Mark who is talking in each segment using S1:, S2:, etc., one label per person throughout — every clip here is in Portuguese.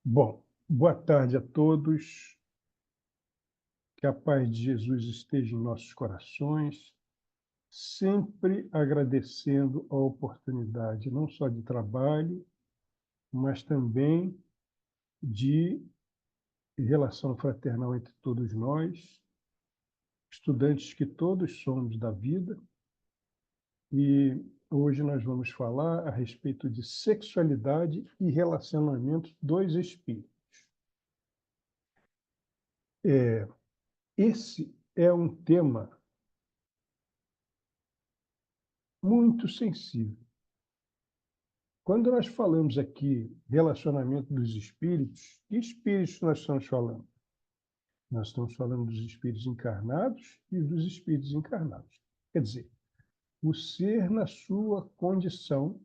S1: Bom, boa tarde a todos. Que a paz de Jesus esteja em nossos corações, sempre agradecendo a oportunidade não só de trabalho, mas também de relação fraternal entre todos nós, estudantes que todos somos da vida. E hoje nós vamos falar a respeito de sexualidade e relacionamento dos espíritos. Esse é um tema muito sensível. Quando nós falamos aqui relacionamento dos espíritos, que espíritos nós estamos falando? Nós estamos falando dos espíritos encarnados e dos espíritos encarnados. Quer dizer, o ser na sua condição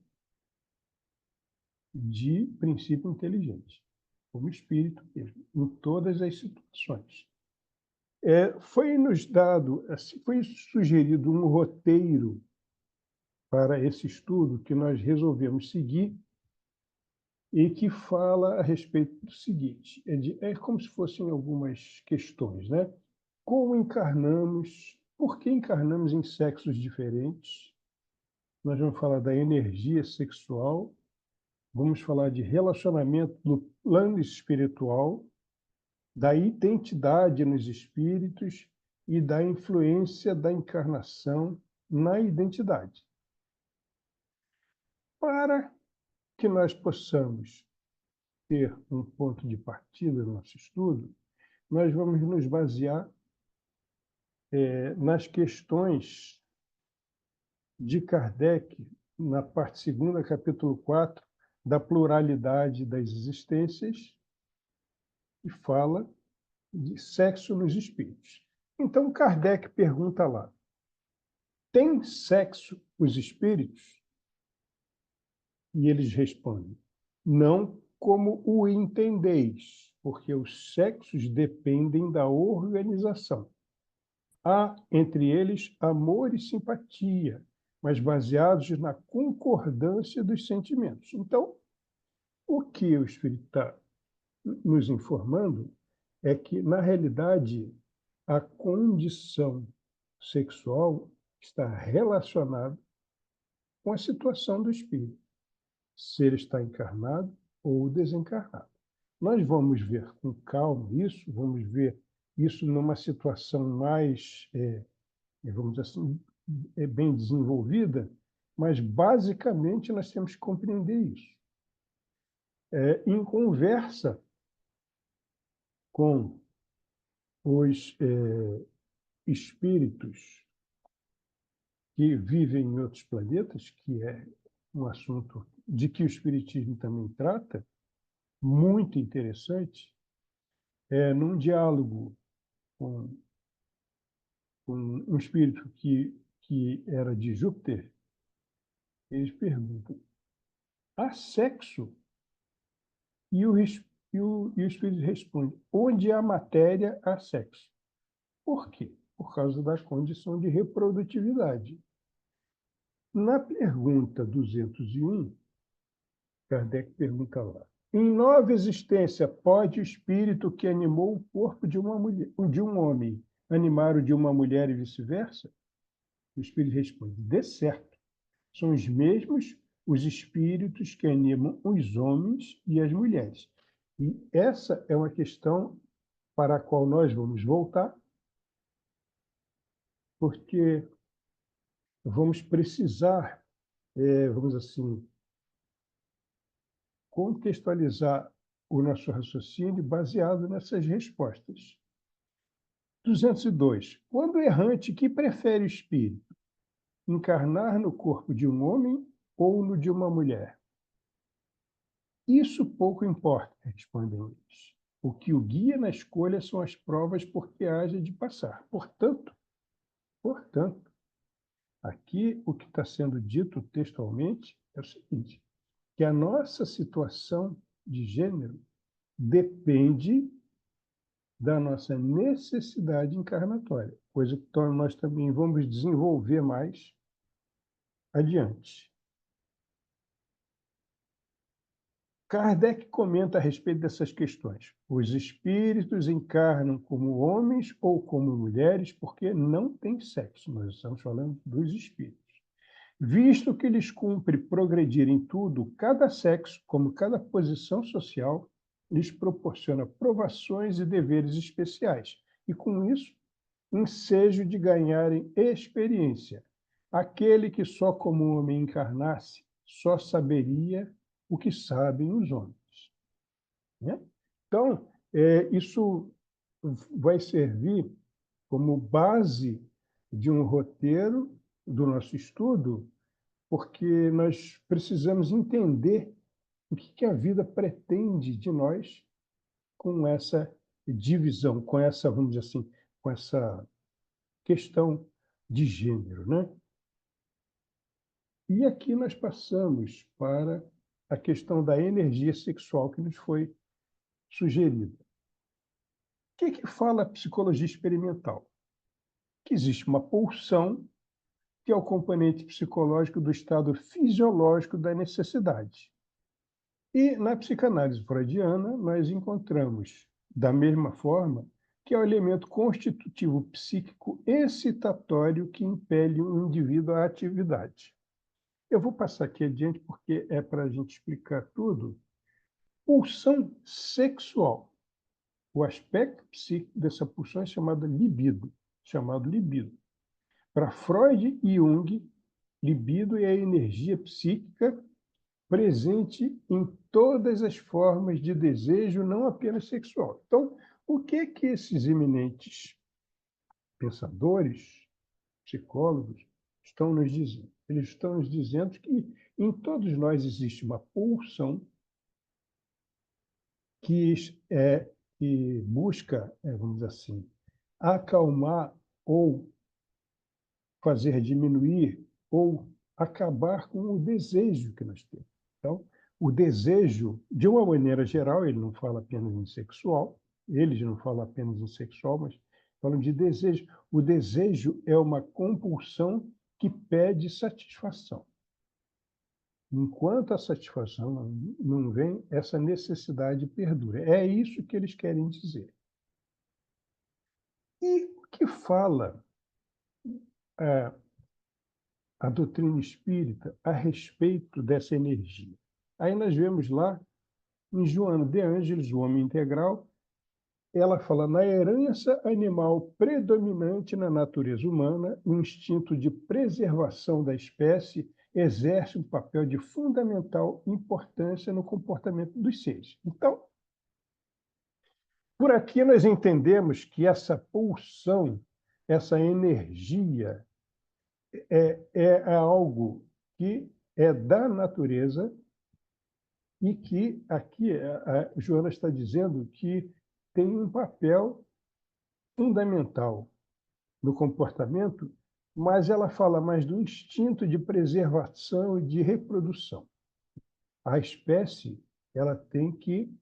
S1: de princípio inteligente, como espírito mesmo, em todas as situações. Foi-nos dado, foi sugerido um roteiro para esse estudo que nós resolvemos seguir e que fala a respeito do seguinte, é como se fossem algumas questões, né? Como encarnamos, por que encarnamos em sexos diferentes? Nós vamos falar da energia sexual, vamos falar de relacionamento no plano espiritual, da identidade nos espíritos e da influência da encarnação na identidade. Para que nós possamos ter um ponto de partida no nosso estudo, nós vamos nos basear nas questões de Kardec, na parte segunda, capítulo 4, da pluralidade das existências, e fala de sexo nos espíritos. Então, Kardec pergunta lá, tem sexo os espíritos? E eles respondem, não como o entendeis, porque os sexos dependem da organização. Há entre eles amor e simpatia, mas baseados na concordância dos sentimentos. Então, o que o Espírito está nos informando é que, na realidade, a condição sexual está relacionada com a situação do espírito, se ele está encarnado ou desencarnado. Nós vamos ver com calma isso, vamos ver isso numa situação mais vamos dizer assim, bem desenvolvida, mas basicamente nós temos que compreender isso. Em conversa com os espíritos que vivem em outros planetas, que é um assunto de que o Espiritismo também trata, muito interessante, num diálogo com um espírito que era de Júpiter, eles perguntam, há sexo? E o espírito responde, onde há matéria, há sexo. Por quê? Por causa da condição de reprodutividade. Na pergunta 201, Kardec pergunta lá, em nova existência, pode o espírito que animou o corpo de uma mulher, de um homem animar o de uma mulher e vice-versa? O espírito responde, de certo. São os mesmos os espíritos que animam os homens e as mulheres. E essa é uma questão para a qual nós vamos voltar, porque vamos precisar, vamos assim, contextualizar o nosso raciocínio baseado nessas respostas. 202. Quando errante, que prefere o espírito? Encarnar no corpo de um homem ou no de uma mulher? Isso pouco importa, respondem eles. O que o guia na escolha são as provas por que haja de passar. Portanto, aqui o que está sendo dito textualmente é o seguinte, que a nossa situação de gênero depende da nossa necessidade encarnatória, coisa que nós também vamos desenvolver mais adiante. Kardec comenta a respeito dessas questões. Os espíritos encarnam como homens ou como mulheres porque não têm sexo. Nós estamos falando dos espíritos. Visto que lhes cumpre progredir em tudo, cada sexo, como cada posição social, lhes proporciona provações e deveres especiais. E, com isso, ensejo de ganharem experiência. Aquele que só como homem encarnasse, só saberia o que sabem os homens. Né? Então, isso vai servir como base de um roteiro do nosso estudo, porque nós precisamos entender o que a vida pretende de nós com essa divisão, com essa, vamos dizer assim, com essa questão de gênero, né? E aqui nós passamos para a questão da energia sexual que nos foi sugerida. O que fala a psicologia experimental? Que existe uma pulsão, que é o componente psicológico do estado fisiológico da necessidade. E na psicanálise freudiana, nós encontramos, da mesma forma, que é o elemento constitutivo psíquico excitatório que impele o indivíduo à atividade. Eu vou passar aqui adiante porque é para a gente explicar tudo. Pulsão sexual. O aspecto psíquico dessa pulsão é chamado libido. Para Freud e Jung, libido é a energia psíquica presente em todas as formas de desejo, não apenas sexual. Então, o que esses eminentes pensadores, psicólogos, estão nos dizendo? Eles estão nos dizendo que em todos nós existe uma pulsão que busca, vamos dizer assim, acalmar ou fazer diminuir ou acabar com o desejo que nós temos. Então, o desejo, de uma maneira geral, ele não fala apenas em sexual, eles não falam apenas em sexual, mas falam de desejo. O desejo é uma compulsão que pede satisfação. Enquanto a satisfação não vem, essa necessidade perdura. É isso que eles querem dizer. E o que fala a doutrina espírita a respeito dessa energia? Aí nós vemos lá, em Joana de Ângeles, o Homem Integral, ela fala: na herança animal predominante na natureza humana, o instinto de preservação da espécie exerce um papel de fundamental importância no comportamento dos seres. Então, por aqui nós entendemos que essa pulsão, essa energia, é algo que é da natureza e que aqui a Joana está dizendo que tem um papel fundamental no comportamento, mas ela fala mais do instinto de preservação e de reprodução. A espécie ela tem que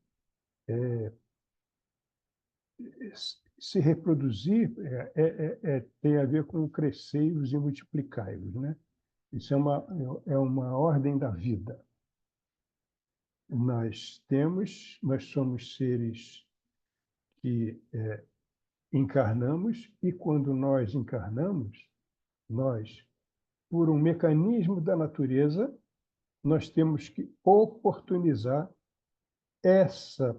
S1: se reproduzir, tem a ver com crescei-vos e multiplicai-vos, né? Isso é uma ordem da vida. Nós somos seres que encarnamos, e quando nós encarnamos, nós, por um mecanismo da natureza, nós temos que oportunizar essa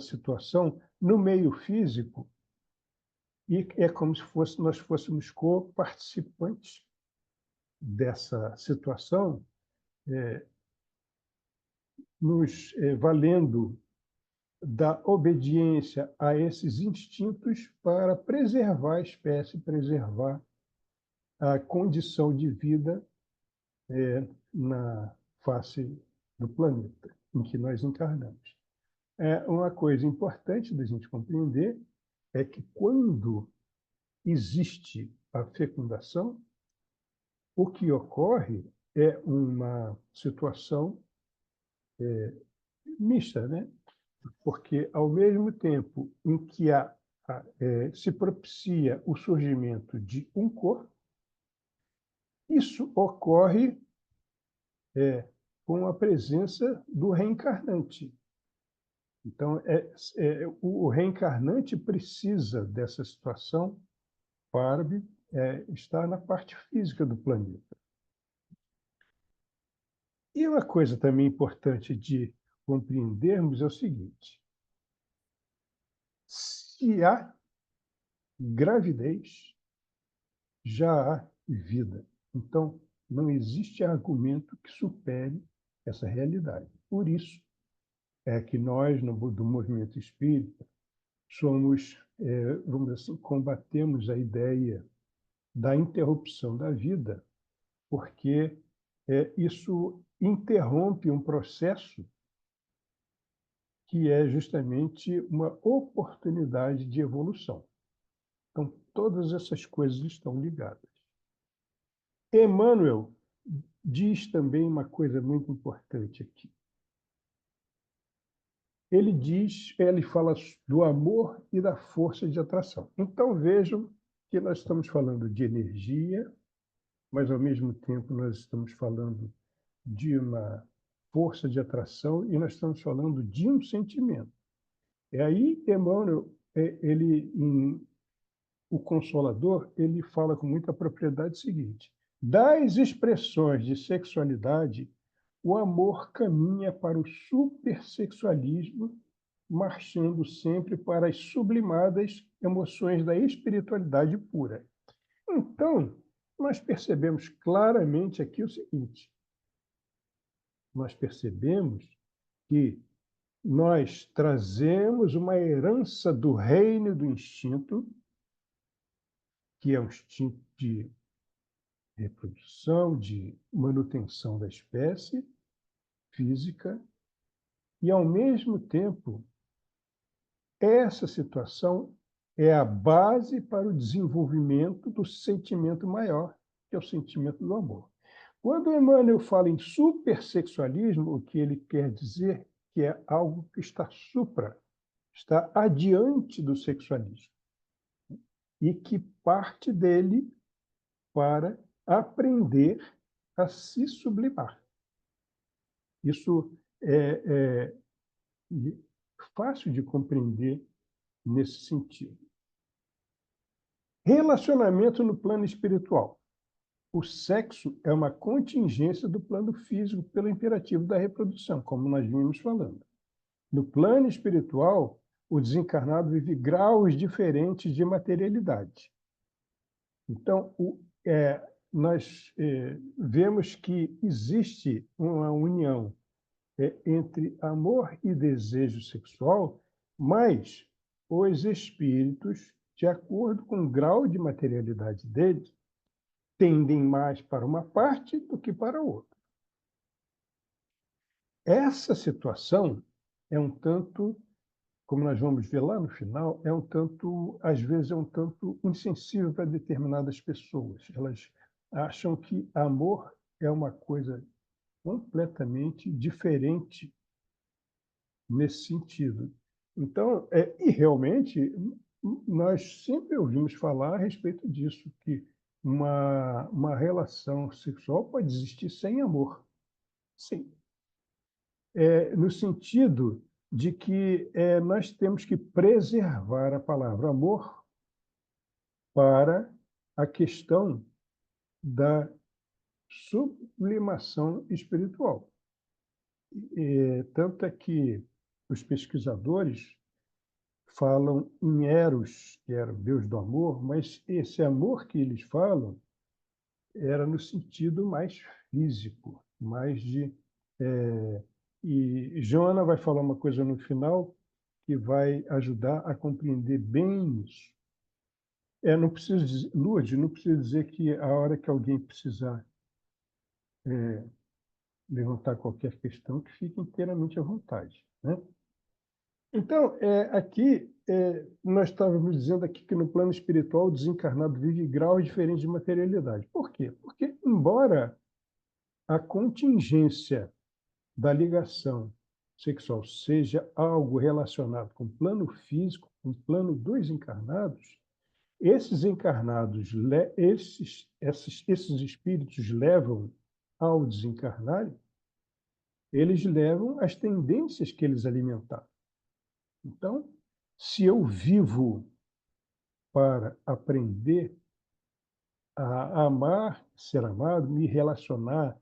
S1: situação no meio físico, e é como se nós fôssemos co-participantes dessa situação, nos valendo da obediência a esses instintos para preservar a espécie, preservar a condição de vida na face do planeta em que nós encarnamos. Uma coisa importante da gente compreender é que quando existe a fecundação, o que ocorre é uma situação mista, né? Porque, ao mesmo tempo em que se propicia o surgimento de um corpo, isso ocorre com a presença do reencarnante. Então, o reencarnante precisa dessa situação para estar na parte física do planeta. E uma coisa também importante de compreendermos é o seguinte: se há gravidez, já há vida. Então, não existe argumento que supere essa realidade. Por isso é que nós, do movimento espírita, somos, vamos dizer assim, combatemos a ideia da interrupção da vida, porque isso interrompe um processo que é justamente uma oportunidade de evolução. Então, todas essas coisas estão ligadas. Emmanuel diz também uma coisa muito importante aqui. Ele fala do amor e da força de atração. Então, vejam que nós estamos falando de energia, mas, ao mesmo tempo, nós estamos falando de uma força de atração e nós estamos falando de um sentimento. E aí, Emmanuel, o Consolador, ele fala com muita propriedade o seguinte: das expressões de sexualidade, o amor caminha para o supersexualismo, marchando sempre para as sublimadas emoções da espiritualidade pura. Então, nós percebemos claramente aqui o seguinte: nós percebemos que nós trazemos uma herança do reino do instinto, que é um instinto de reprodução, de manutenção da espécie física, e, ao mesmo tempo, essa situação é a base para o desenvolvimento do sentimento maior, que é o sentimento do amor. Quando Emmanuel fala em supersexualismo, o que ele quer dizer que é algo que está está adiante do sexualismo, e que parte dele para aprender a se sublimar. Isso é fácil de compreender nesse sentido. Relacionamento no plano espiritual. O sexo é uma contingência do plano físico pelo imperativo da reprodução, como nós vimos falando. No plano espiritual, o desencarnado vive graus diferentes de materialidade. Então, nós vemos que existe uma união entre amor e desejo sexual, mas os espíritos, de acordo com o grau de materialidade deles, tendem mais para uma parte do que para a outra. Essa situação é um tanto, como nós vamos ver lá no final, às vezes é um tanto insensível para determinadas pessoas. Elas acham que amor é uma coisa completamente diferente nesse sentido. Então, e realmente, nós sempre ouvimos falar a respeito disso, que uma relação sexual pode existir sem amor. Sim. No sentido de que nós temos que preservar a palavra amor para a questão da sublimação espiritual. Tanto é que os pesquisadores falam em Eros, que era o deus do amor, mas esse amor que eles falam era no sentido mais físico, mais de... E Joana vai falar uma coisa no final que vai ajudar a compreender bem isso. Não preciso dizer, Lourdes, não preciso dizer que a hora que alguém precisar levantar qualquer questão, que fique inteiramente à vontade, né? Então, aqui, nós estávamos dizendo aqui que no plano espiritual o desencarnado vive graus diferentes de materialidade. Por quê? Porque, embora a contingência da ligação sexual seja algo relacionado com o plano físico, com o plano dos encarnados, esses encarnados, esses espíritos levam ao desencarnar eles levam às tendências que eles alimentaram. Então, se eu vivo para aprender a amar, ser amado, me relacionar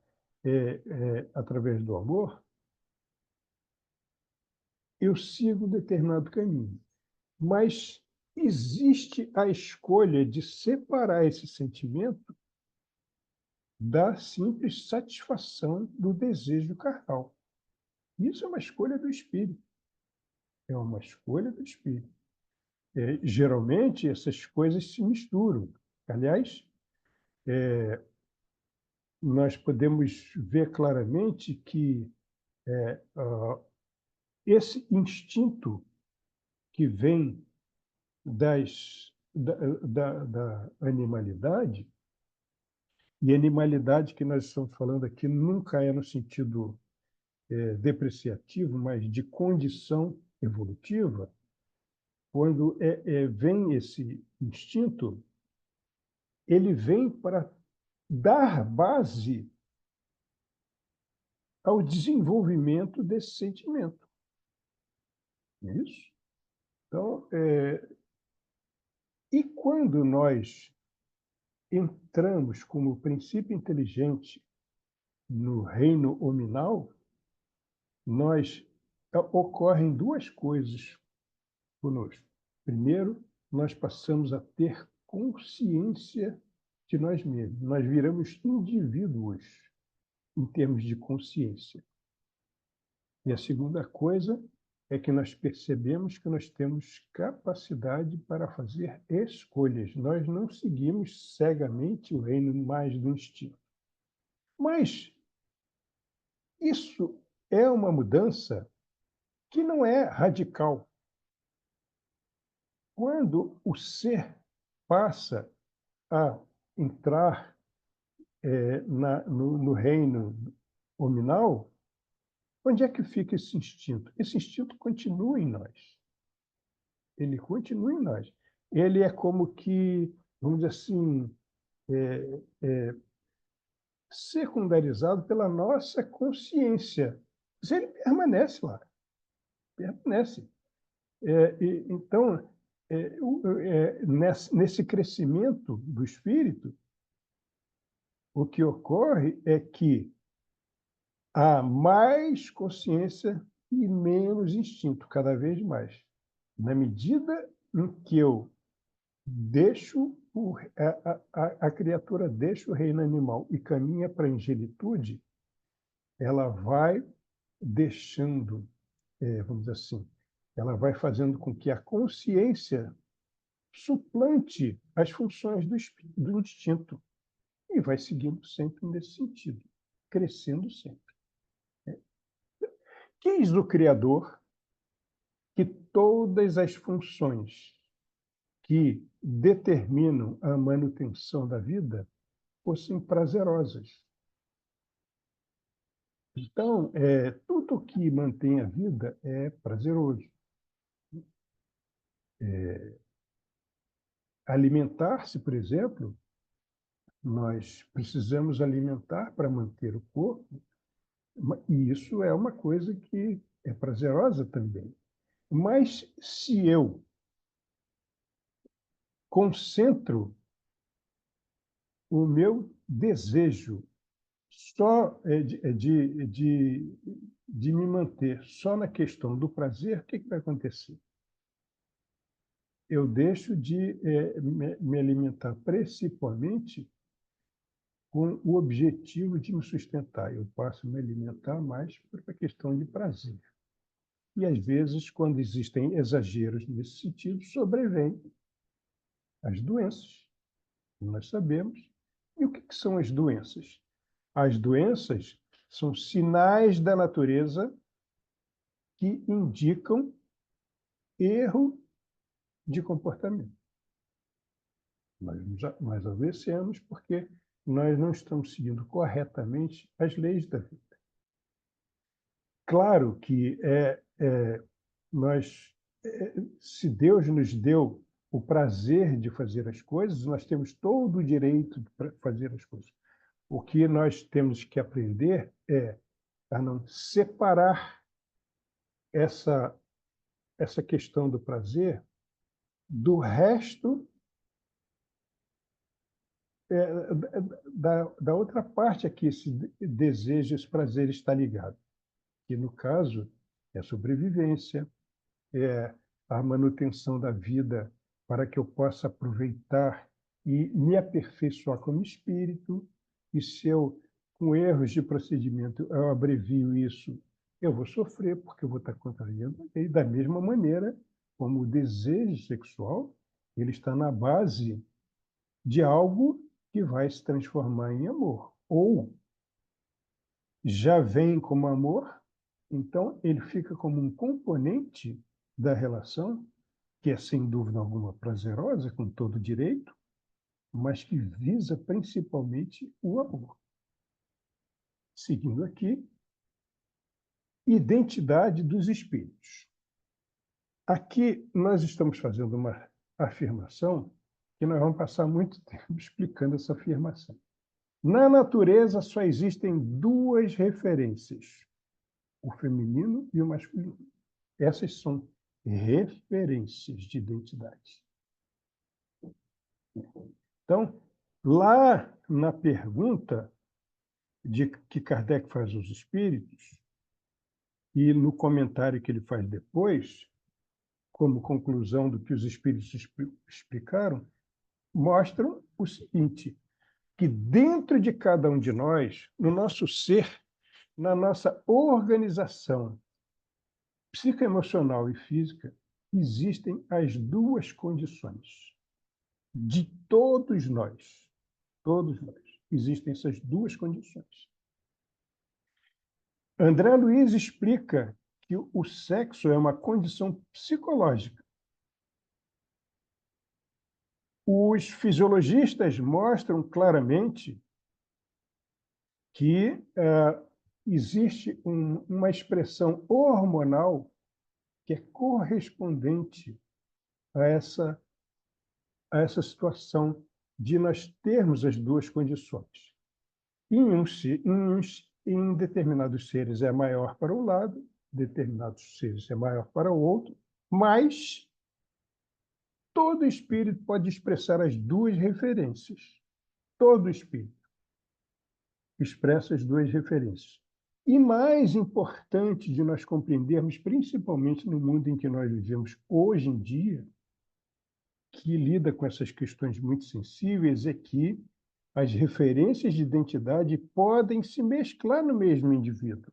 S1: através do amor, eu sigo um determinado caminho. Mas existe a escolha de separar esse sentimento da simples satisfação do desejo carnal. Isso é uma escolha do espírito. É uma escolha do espírito. Geralmente, essas coisas se misturam. Aliás, nós podemos ver claramente que esse instinto que vem da animalidade, e animalidade que nós estamos falando aqui nunca é no sentido depreciativo, mas de condição evolutiva, quando vem esse instinto, ele vem para dar base ao desenvolvimento desse sentimento. Não é isso? Então, e quando nós entramos como princípio inteligente no reino hominal, ocorrem duas coisas conosco. Primeiro, nós passamos a ter consciência de nós mesmos. Nós viramos indivíduos em termos de consciência. E a segunda coisa é que nós percebemos que nós temos capacidade para fazer escolhas. Nós não seguimos cegamente o reino mais do instinto. Mas isso é uma mudança que não é radical. Quando o ser passa a entrar no reino hominal, onde é que fica esse instinto? Esse instinto continua em nós. Ele continua em nós. Ele é como que, vamos dizer assim, secundarizado pela nossa consciência. Mas ele permanece lá. Permanece. Então, nesse crescimento do espírito, o que ocorre é que há mais consciência e menos instinto, cada vez mais. Na medida em que eu deixo a criatura deixa o reino animal e caminha para a angelitude, ela vai deixando, vamos dizer assim, ela vai fazendo com que a consciência suplante as funções do instinto e vai seguindo sempre nesse sentido, crescendo sempre. Quis o Criador que todas as funções que determinam a manutenção da vida fossem prazerosas. Então, tudo que mantém a vida é prazeroso. Alimentar-se, por exemplo, nós precisamos alimentar para manter o corpo, e isso é uma coisa que é prazerosa também. Mas se eu concentro o meu desejo só de me manter só na questão do prazer, o que vai acontecer? Eu deixo de me alimentar principalmente com o objetivo de me sustentar. Eu passo a me alimentar mais por uma questão de prazer. E, às vezes, quando existem exageros nesse sentido, sobrevêm as doenças, como nós sabemos. E o que são as doenças? As doenças são sinais da natureza que indicam erro de comportamento. Nós adoecemos porque nós não estamos seguindo corretamente as leis da vida. Claro que se Deus nos deu o prazer de fazer as coisas, nós temos todo o direito de fazer as coisas. O que nós temos que aprender é a não separar essa questão do prazer do resto da outra parte a que esse desejo, esse prazer está ligado, que no caso é a sobrevivência, é a manutenção da vida para que eu possa aproveitar e me aperfeiçoar como espírito, e se eu, com erros de procedimento, eu abrevio isso, eu vou sofrer, porque eu vou estar contrariando a lei. Da mesma maneira como o desejo sexual, ele está na base de algo que vai se transformar em amor. Ou já vem como amor, então ele fica como um componente da relação, que é sem dúvida alguma prazerosa, com todo direito, mas que visa principalmente o amor. Seguindo aqui, identidade dos espíritos. Aqui nós estamos fazendo uma afirmação que nós vamos passar muito tempo explicando essa afirmação. Na natureza só existem duas referências, o feminino e o masculino. Essas são referências de identidade. Então, lá na pergunta que Kardec faz aos espíritos, e no comentário que ele faz depois, como conclusão do que os espíritos explicaram, mostram o seguinte, que dentro de cada um de nós, no nosso ser, na nossa organização psicoemocional e física, existem as duas condições. De todos nós, existem essas duas condições. André Luiz explica que o sexo é uma condição psicológica. Os fisiologistas mostram claramente que existe uma expressão hormonal que é correspondente a essa situação de nós termos as duas condições. Em determinados seres é maior para um lado, determinados seres é maior para o outro, mas todo espírito pode expressar as duas referências. Todo espírito expressa as duas referências. E mais importante de nós compreendermos, principalmente no mundo em que nós vivemos hoje em dia, que lida com essas questões muito sensíveis, é que as referências de identidade podem se mesclar no mesmo indivíduo.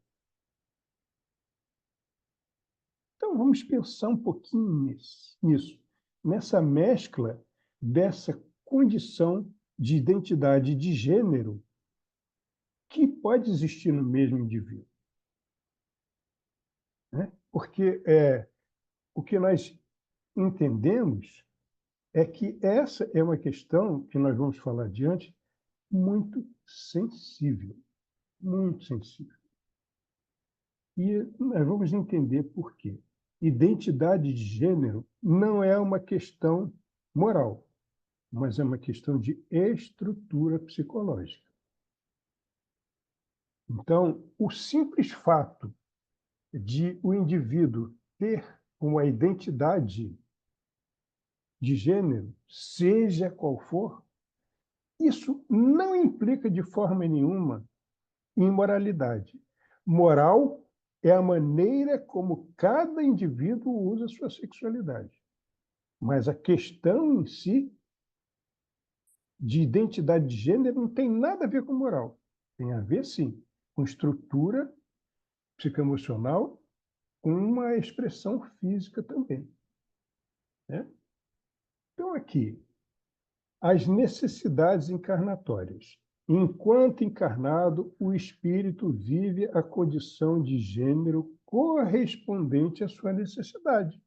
S1: Então, vamos pensar um pouquinho nisso, nessa mescla dessa condição de identidade de gênero que pode existir no mesmo indivíduo. Né? Porque o que nós entendemos é que essa é uma questão, que nós vamos falar adiante, muito sensível, muito sensível. E nós vamos entender por quê. Identidade de gênero não é uma questão moral, mas é uma questão de estrutura psicológica. Então, o simples fato de o indivíduo ter uma identidade de gênero, seja qual for, isso não implica de forma nenhuma imoralidade. Moral é a maneira como cada indivíduo usa a sua sexualidade. Mas a questão em si, de identidade de gênero, não tem nada a ver com moral. Tem a ver, sim, com estrutura psicoemocional, com uma expressão física também. Né? Então, aqui, as necessidades encarnatórias. Enquanto encarnado, o espírito vive a condição de gênero correspondente à sua necessidade.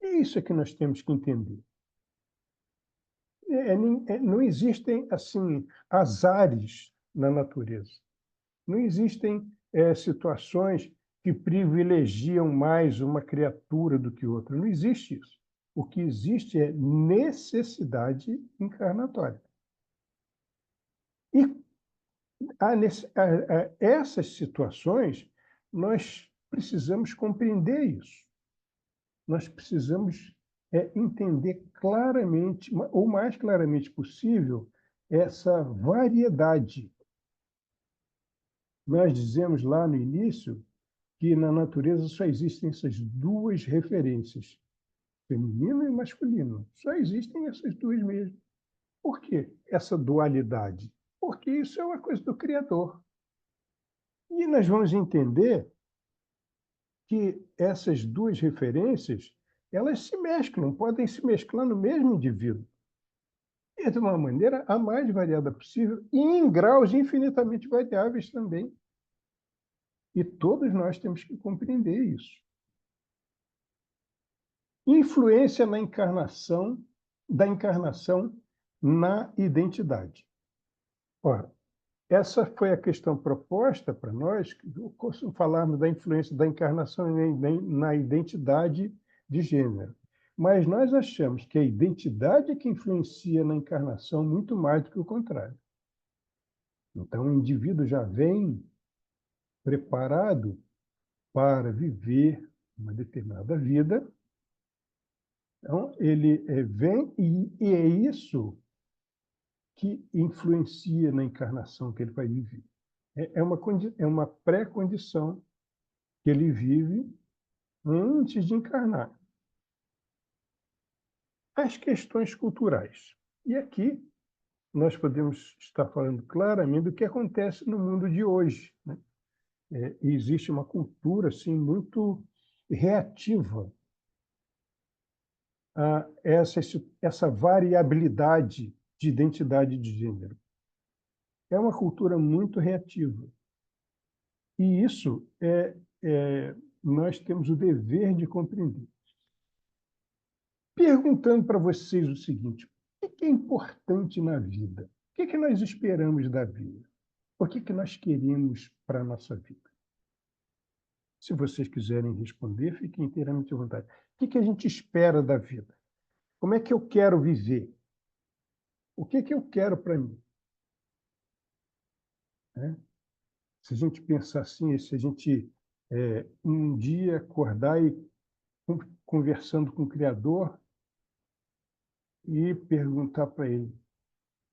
S1: E isso é que nós temos que entender. Não existem, assim, azares na natureza. Não existem situações que privilegiam mais uma criatura do que outra. Não existe isso. O que existe é necessidade encarnatória. E essas situações, nós precisamos compreender isso. Nós precisamos entender claramente, ou mais claramente possível, essa variedade. Nós dizemos lá no início que na natureza só existem essas duas referências, feminino e masculino. Só existem essas duas mesmo. Por quê essa dualidade? Porque isso é uma coisa do Criador. E nós vamos entender que essas duas referências, elas se mesclam, podem se mesclar no mesmo indivíduo. E de uma maneira a mais variada possível e em graus infinitamente variáveis também. E todos nós temos que compreender isso. Influência na encarnação, da encarnação na identidade. Ora, essa foi a questão proposta para nós, falarmos da influência da encarnação na identidade de gênero. Mas nós achamos que a identidade é que influencia na encarnação muito mais do que o contrário. Então, o indivíduo já vem preparado para viver uma determinada vida. Então, ele vem e é isso que influencia na encarnação que ele vai viver. É uma pré-condição que ele vive antes de encarnar. As questões culturais. E aqui nós podemos estar falando claramente do que acontece no mundo de hoje, né? Existe uma cultura assim, muito reativa a essa variabilidade de identidade de gênero. É uma cultura muito reativa. E isso nós temos o dever de compreender. Perguntando para vocês o seguinte: o que é importante na vida? O que nós esperamos da vida? O que nós queremos para a nossa vida? Se vocês quiserem responder, fiquem inteiramente à vontade. O que a gente espera da vida? Como é que eu quero viver? O que eu quero para mim? Né? Se a gente pensar assim, se a gente um dia acordar e conversando com o Criador e perguntar para ele: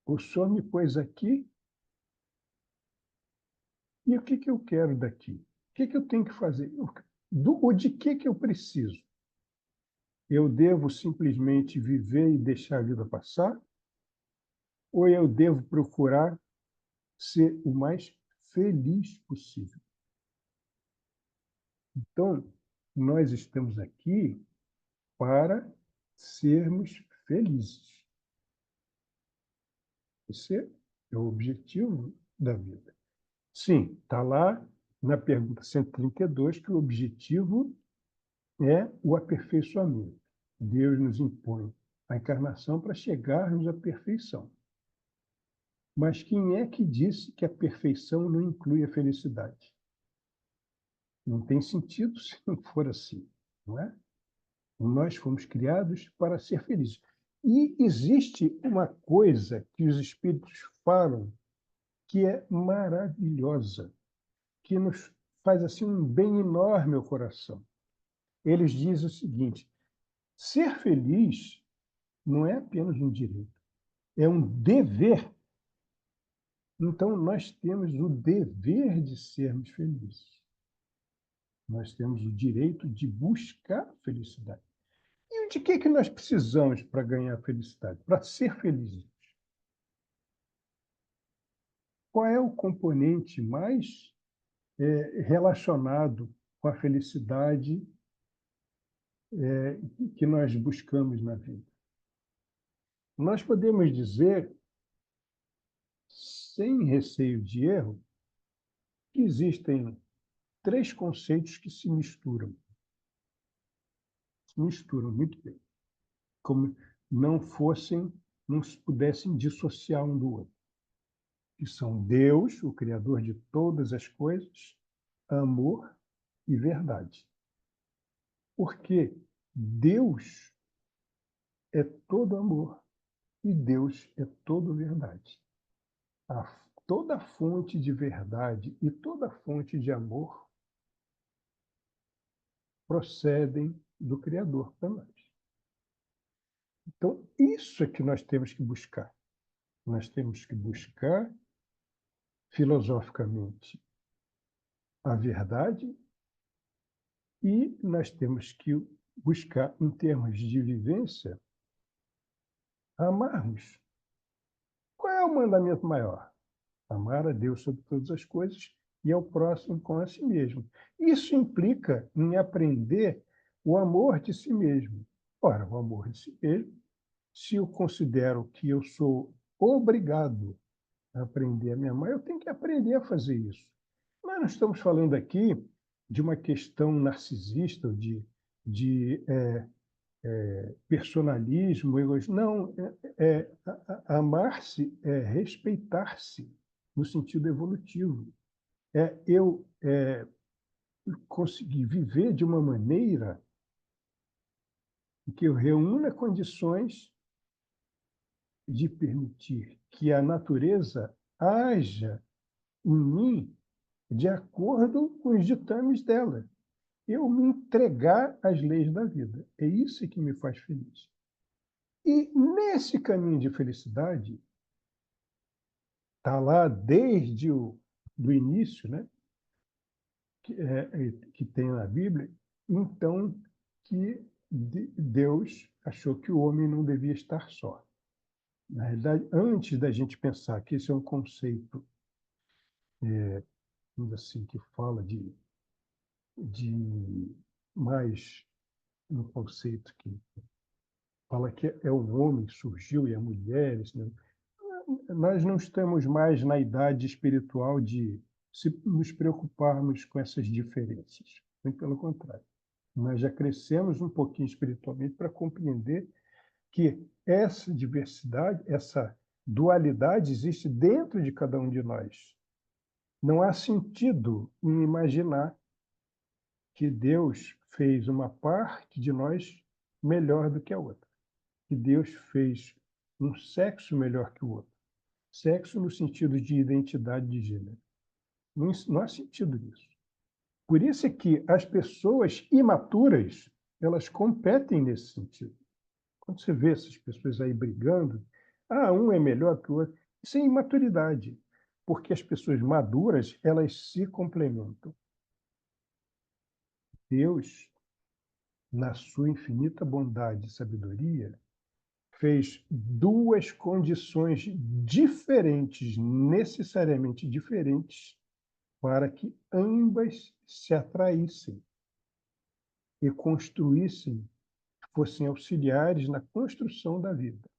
S1: o Senhor me pôs aqui e o que eu quero daqui? O que eu tenho que fazer? Ou de que eu preciso? Eu devo simplesmente viver e deixar a vida passar? Ou eu devo procurar ser o mais feliz possível? Então, nós estamos aqui para sermos felizes. Esse é o objetivo da vida. Sim, está lá na pergunta 132 que o objetivo é o aperfeiçoamento. Deus nos impõe a encarnação para chegarmos à perfeição. Mas quem é que disse que a perfeição não inclui a felicidade? Não tem sentido se não for assim, não é? Nós fomos criados para ser felizes. E existe uma coisa que os espíritos falam que é maravilhosa, que nos faz assim um bem enorme ao coração. Eles dizem o seguinte: ser feliz não é apenas um direito, é um dever. Então, nós temos o dever de sermos felizes. Nós temos o direito de buscar felicidade. E de que nós precisamos para ganhar felicidade, para ser felizes? Qual é o componente mais relacionado com a felicidade que nós buscamos na vida? Nós podemos dizer, sem receio de erro, que existem três conceitos que se misturam muito bem, como não se pudessem dissociar um do outro, que são Deus, o Criador de todas as coisas, amor e verdade. Porque Deus é todo amor e Deus é todo verdade. toda fonte de verdade e toda fonte de amor procedem do Criador para nós. Então, isso é que nós temos que buscar. Nós temos que buscar filosoficamente a verdade e nós temos que buscar, em termos de vivência, amarmos. Qual é o mandamento maior? Amar a Deus sobre todas as coisas e ao próximo como a si mesmo. Isso implica em aprender o amor de si mesmo. Ora, o amor de si mesmo, se eu considero que eu sou obrigado a aprender a me amar, eu tenho que aprender a fazer isso. Nós não estamos falando aqui de uma questão narcisista, de personalismo, egoísmo. Não, amar-se é respeitar-se no sentido evolutivo. Eu conseguir viver de uma maneira em que eu reúna condições de permitir que a natureza haja em mim de acordo com os ditames dela. Eu me entregar às leis da vida. É isso que me faz feliz. E nesse caminho de felicidade, está lá desde o do início, né? Que tem na Bíblia, então que Deus achou que o homem não devia estar só. Na realidade, antes da gente pensar que esse é um conceito, assim, que fala de mais um conceito que fala que é o homem que surgiu e a mulher, né? Nós não estamos mais na idade espiritual de nos preocuparmos com essas diferenças. Muito pelo contrário. Nós já crescemos um pouquinho espiritualmente para compreender que essa diversidade, essa dualidade existe dentro de cada um de nós. Não há sentido em imaginar que Deus fez uma parte de nós melhor do que a outra, que Deus fez um sexo melhor que o outro. Sexo no sentido de identidade de gênero. Não há sentido nisso. Por isso é que as pessoas imaturas, elas competem nesse sentido. Quando você vê essas pessoas aí brigando, um é melhor que o outro, isso é imaturidade, porque as pessoas maduras, elas se complementam. Deus, na sua infinita bondade e sabedoria, fez duas condições diferentes, necessariamente diferentes, para que ambas se atraíssem e construíssem, fossem auxiliares na construção da vida.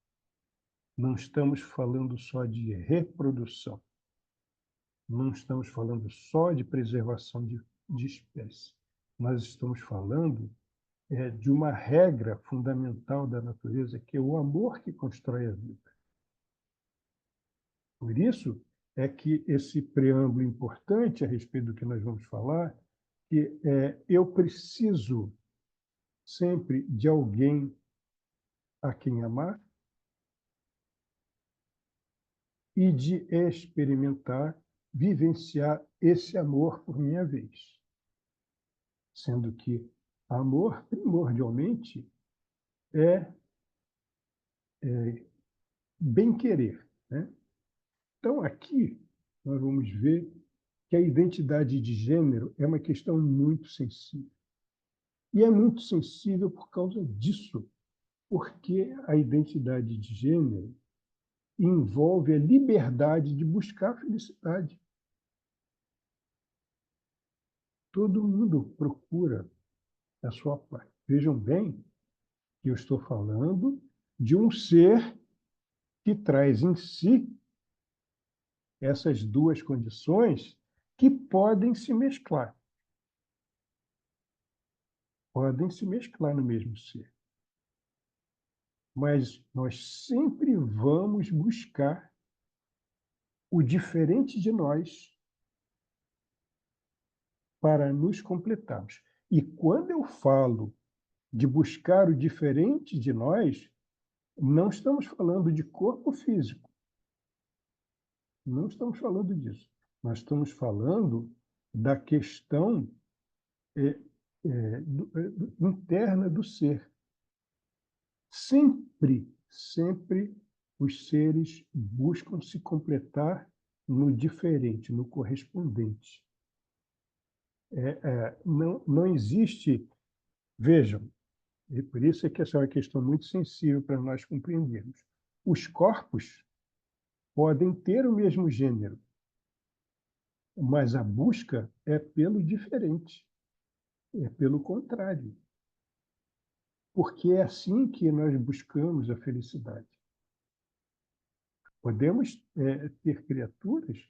S1: Não estamos falando só de reprodução, não estamos falando só de preservação de espécie. Nós estamos falando de uma regra fundamental da natureza, que é o amor que constrói a vida. Por isso é que esse preâmbulo importante a respeito do que nós vamos falar, que eu preciso sempre de alguém a quem amar e de experimentar, vivenciar esse amor por minha vez. Sendo que amor, primordialmente, é bem-querer, né? Então, aqui, nós vamos ver que a identidade de gênero é uma questão muito sensível. E é muito sensível por causa disso, porque a identidade de gênero envolve a liberdade de buscar a felicidade. Todo mundo procura a sua parte. Vejam bem que eu estou falando de um ser que traz em si essas duas condições que podem se mesclar. Podem se mesclar no mesmo ser. Mas nós sempre vamos buscar o diferente de nós para nos completarmos. E quando eu falo de buscar o diferente de nós, não estamos falando de corpo físico. Não estamos falando disso. Nós estamos falando da questão interna do ser. Sempre os seres buscam se completar no diferente, no correspondente. Não existe... Vejam, e por isso é que essa é uma questão muito sensível para nós compreendermos. Os corpos podem ter o mesmo gênero, mas a busca é pelo diferente, é pelo contrário. Porque é assim que nós buscamos a felicidade. Podemos ter criaturas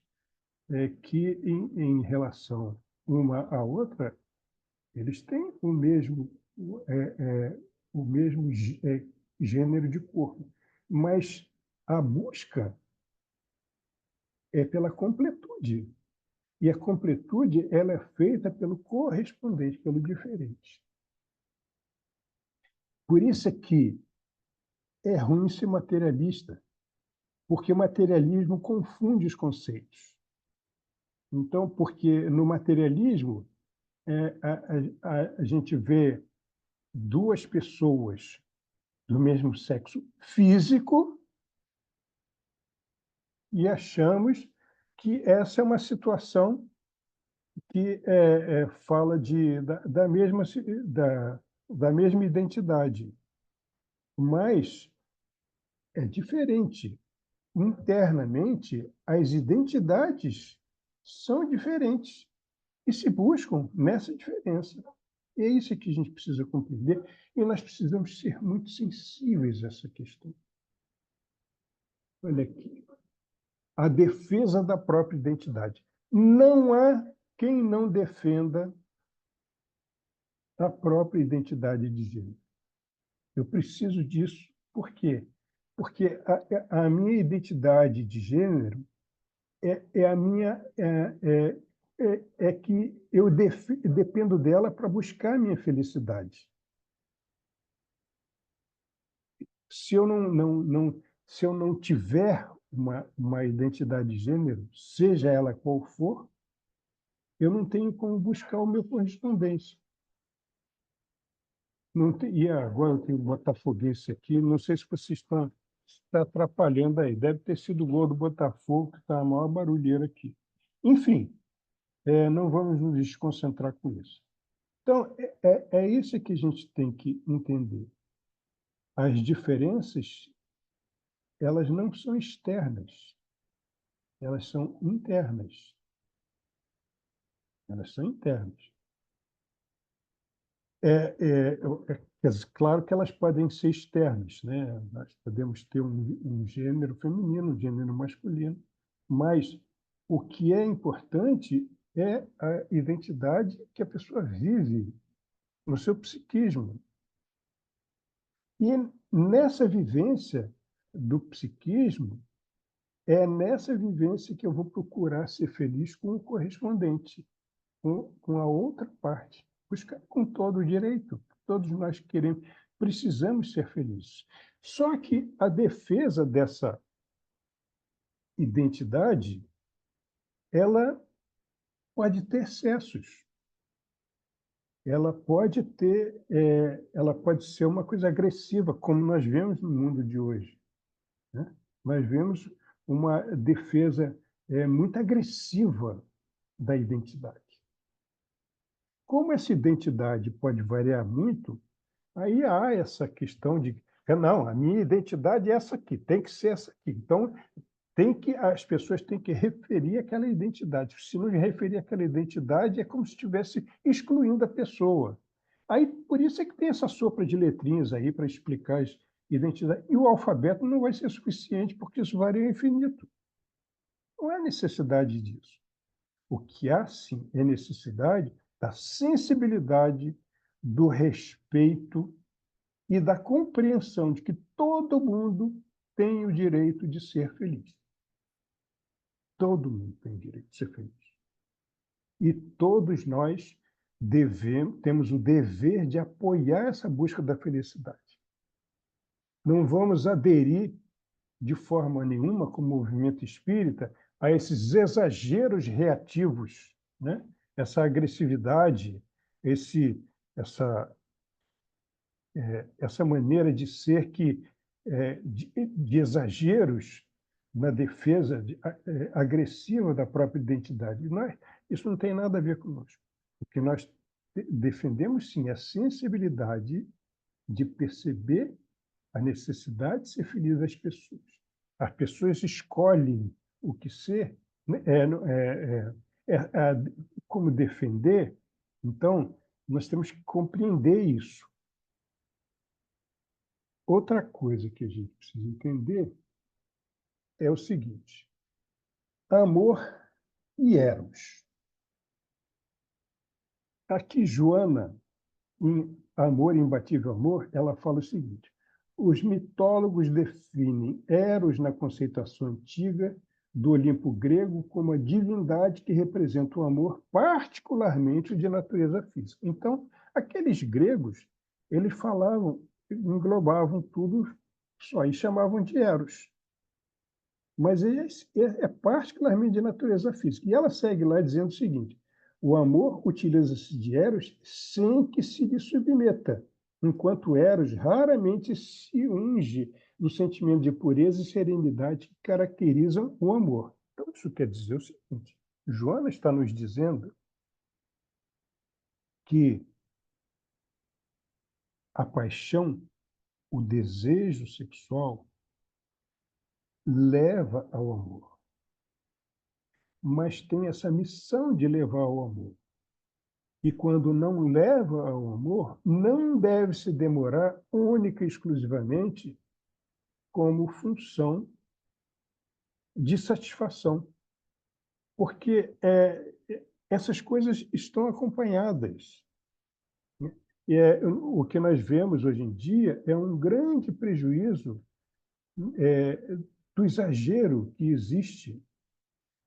S1: que, em relação uma à outra, eles têm o mesmo gênero de corpo, mas a busca é pela completude. E a completude ela é feita pelo correspondente, pelo diferente. Por isso é que é ruim ser materialista, porque o materialismo confunde os conceitos. Então, porque no materialismo a gente vê duas pessoas do mesmo sexo físico e achamos que essa é uma situação que fala da mesma identidade. Mas é diferente. Internamente, as identidades são diferentes e se buscam nessa diferença. E é isso que a gente precisa compreender e nós precisamos ser muito sensíveis a essa questão. Olha aqui, a defesa da própria identidade. Não há quem não defenda a própria identidade de gênero. Eu preciso disso. Por quê? Porque a minha identidade de gênero é a minha que eu dependo dela para buscar a minha felicidade. Se eu não tiver uma identidade de gênero, seja ela qual for, eu não tenho como buscar o meu correspondente. Não tem, e agora eu tenho botafoguense aqui, não sei se vocês estão atrapalhando aí. Deve ter sido o gol do Botafogo, que está a maior barulheira aqui. Enfim, não vamos nos desconcentrar com isso. Então, é isso que a gente tem que entender. As diferenças, elas não são externas, elas são internas. Elas são internas. Claro que elas podem ser externas, né? Nós podemos ter um gênero feminino, um gênero masculino, mas o que é importante é a identidade que a pessoa vive no seu psiquismo. E nessa vivência do psiquismo, é nessa vivência que eu vou procurar ser feliz com o correspondente, com a outra parte. Buscar com todo o direito. Todos nós queremos, precisamos ser felizes. Só que a defesa dessa identidade, ela pode ter excessos. Ela pode ser uma coisa agressiva, como nós vemos no mundo de hoje, né? Nós vemos uma defesa muito agressiva da identidade. Como essa identidade pode variar muito, aí há essa questão de, não, a minha identidade é essa aqui, tem que ser essa aqui. Então, as pessoas têm que referir aquela identidade. Se não referir aquela identidade, é como se estivesse excluindo a pessoa. Aí, por isso é que tem essa sopa de letrinhas aí para explicar as identidades. E o alfabeto não vai ser suficiente, porque isso varia infinito. Não há necessidade disso. O que há, sim, é necessidade da sensibilidade, do respeito e da compreensão de que todo mundo tem o direito de ser feliz. Todo mundo tem o direito de ser feliz. E todos nós temos o dever de apoiar essa busca da felicidade. Não vamos aderir de forma nenhuma, como movimento espírita, a esses exageros reativos, né? Essa agressividade, essa maneira de ser de exageros na defesa agressiva da própria identidade. Isso não tem nada a ver conosco. O que nós defendemos, sim, é a sensibilidade de perceber a necessidade de ser feliz das pessoas. As pessoas escolhem o que ser, né? Como defender. Então, nós temos que compreender isso. Outra coisa que a gente precisa entender é o seguinte: amor e eros. Aqui, Joana, em Amor e Imbatível Amor, ela fala o seguinte: os mitólogos definem Eros na conceituação antiga do Olimpo grego como a divindade que representa o amor, particularmente o de natureza física. Então, aqueles gregos, eles englobavam tudo só e chamavam de Eros. Mas é particularmente de natureza física. E ela segue lá dizendo o seguinte: o amor utiliza-se de Eros sem que se lhe submeta, enquanto Eros raramente se unge no sentimento de pureza e serenidade que caracterizam o amor. Então, isso quer dizer o seguinte: Joana está nos dizendo que a paixão, o desejo sexual, leva ao amor, mas tem essa missão de levar ao amor. E quando não leva ao amor, não deve se demorar única e exclusivamente como função de satisfação, porque essas coisas estão acompanhadas. E o que nós vemos hoje em dia é um grande prejuízo do exagero que existe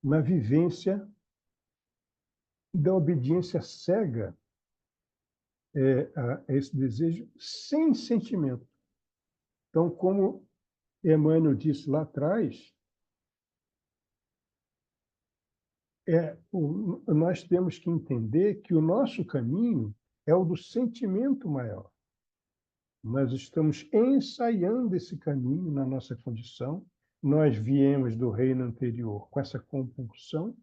S1: na vivência da obediência cega a esse desejo sem sentimento. Então, como Emmanuel disse lá atrás, nós temos que entender que o nosso caminho é o do sentimento maior. Nós estamos ensaiando esse caminho na nossa condição. Nós viemos do reino anterior com essa compulsão.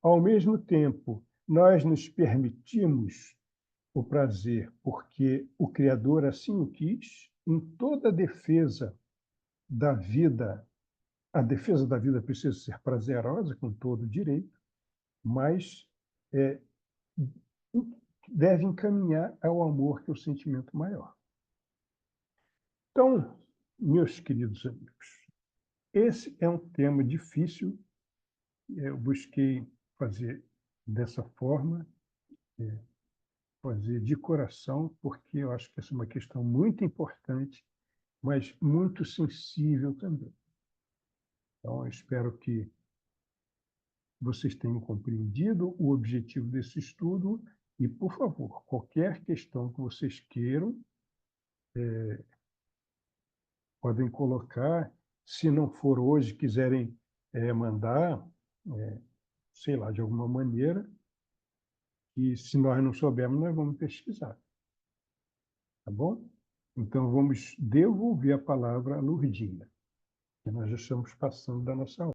S1: Ao mesmo tempo, nós nos permitimos o prazer porque o Criador assim o quis. Em toda defesa da vida, a defesa da vida precisa ser prazerosa, com todo direito, mas deve encaminhar ao amor, que é o sentimento maior. Então, meus queridos amigos, esse é um tema difícil. Eu busquei fazer dessa forma, fazer de coração, porque eu acho que essa é uma questão muito importante, mas muito sensível também. Então, eu espero que vocês tenham compreendido o objetivo desse estudo e, por favor, qualquer questão que vocês queiram, podem colocar. Se não for hoje, quiserem mandar, sei lá, de alguma maneira, e se nós não soubermos, nós vamos pesquisar. Tá bom? Então, vamos devolver a palavra à Lourdinha, que nós já estamos passando da nossa hora.